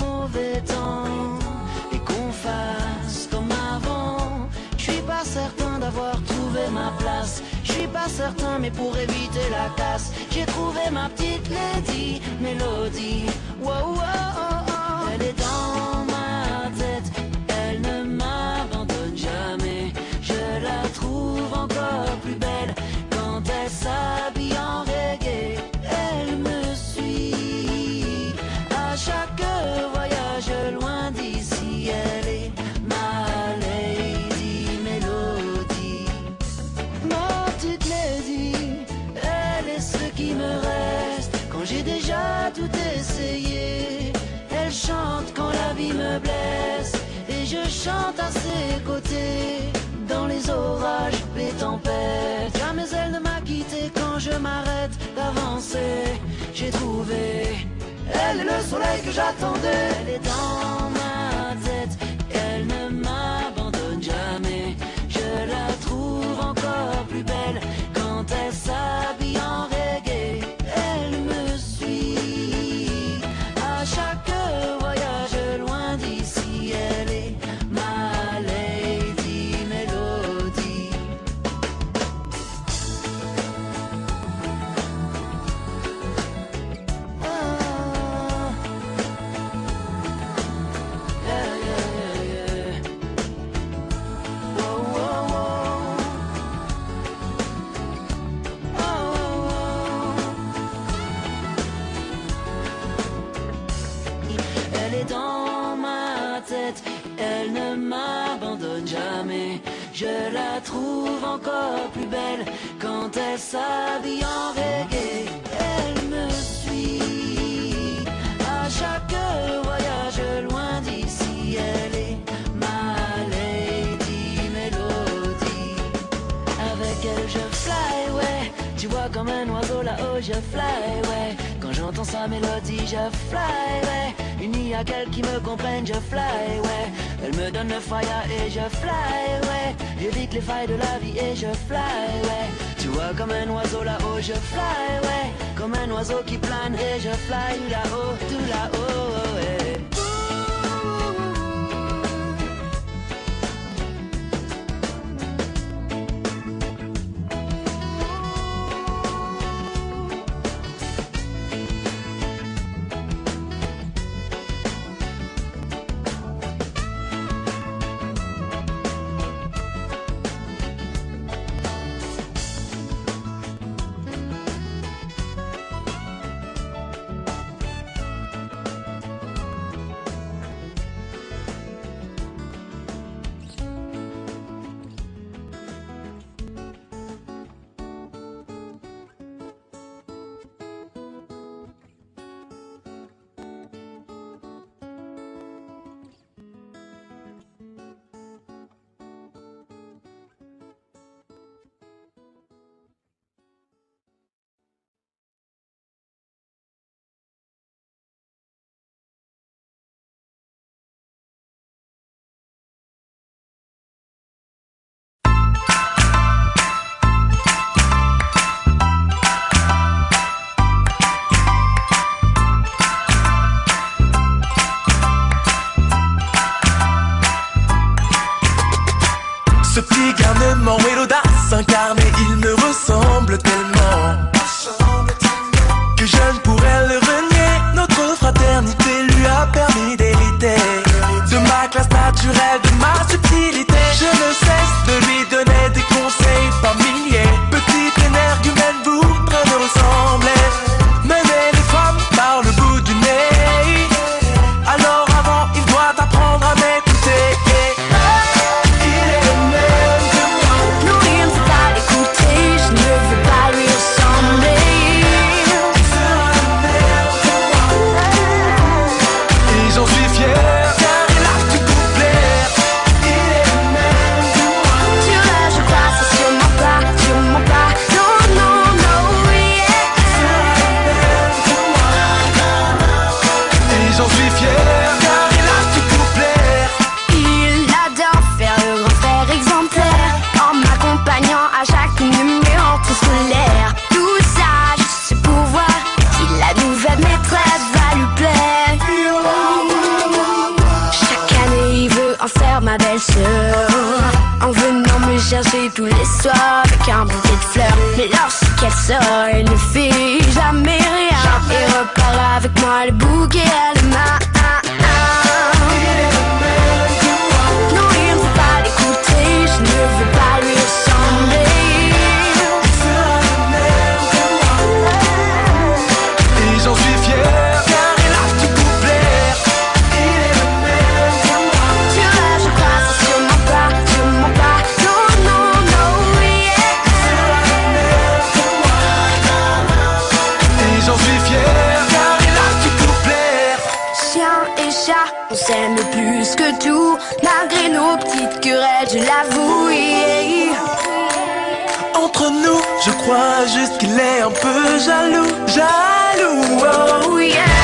mauvais temps et qu'on fasse comme avant. Je suis pas certain d'avoir trouvé ma place, je suis pas certain, mais pour éviter la casse, j'ai trouvé ma petite lady Mélodie. Wow, wow, oh, oh. Elle est dans ma tête, elle ne m'abandonne jamais. Je la trouve encore plus belle quand elle s'habille en reggae. Elle me suit à chaque voyage loin d'ici. Elle est ma lady Mélodie. Ma petite lady, elle est ce qui me reste quand j'ai déjà tout essayé. Elle chante quand la vie me blesse et je chante à ses côtés. Dans les orages, les tempêtes, jamais elle ne m'a quitté quand je m'arrête d'avancer. J'ai trouvé, elle est le soleil que j'attendais. Elle est dans ma tête, elle ne m'abandonne jamais. Je la trouve encore plus belle quand elle s'habille en reggae. Elle me suit à chaque voyage loin d'ici. Elle est ma lady Mélodie. Ah, yeah, yeah, yeah, yeah. Wow, wow, wow. Oh, oh, oh. Elle est dans ma tête, elle ne m'abandonne jamais. Je la trouve encore plus belle quand elle s'habille en reggae. Elle me suit à chaque voyage loin d'ici. Elle est ma lady Mélodie. Avec elle je fly, ouais. Tu vois comme un oiseau là-haut je fly, ouais. Quand j'entends sa mélodie je fly, ouais. Unie à qu'elle qui me comprenne je fly, ouais. Elle me donne le fire et je fly, ouais. J'évite les failles de la vie et je fly, ouais. Tu vois comme un oiseau là-haut je fly, ouais. Comme un oiseau qui plane et je fly tout là-haut, ouais. Ce petit garnement et l'audace incarnée, il me ressemble tellement que je ne pourrais le renier. Notre fraternité lui a permis d'hériter de ma classe naturelle, de ma subtilité. Je ne cesse de lui donner des conseils par milliers. Petite énergumène voudrait me ressembler, mener les femmes par le bout du nez. Alors avant, il doit apprendre à m'écouter. J'en suis fier, car il a tout pour plaire. tous les soirs avec un bouquet de fleurs. Mais lorsqu'elle sort, elle ne fait jamais rien et repart avec moi le bouquet à la main. Non, il ne faut pas l'écouter, je ne veux pas lui ressembler. Et j'en suis fier, car il a tout pour plaire. Il est le même que moi. Tu vois, je crois, c'est sûrement pas. Non, non, non, yeah. Et j'en suis fier, car il a tout pour plaire. Chien et chat, on s'aime plus que tout, malgré nos petites querelles, je l'avoue, yeah. Entre nous, je crois juste qu'il est un peu jaloux, jaloux. Oh yeah.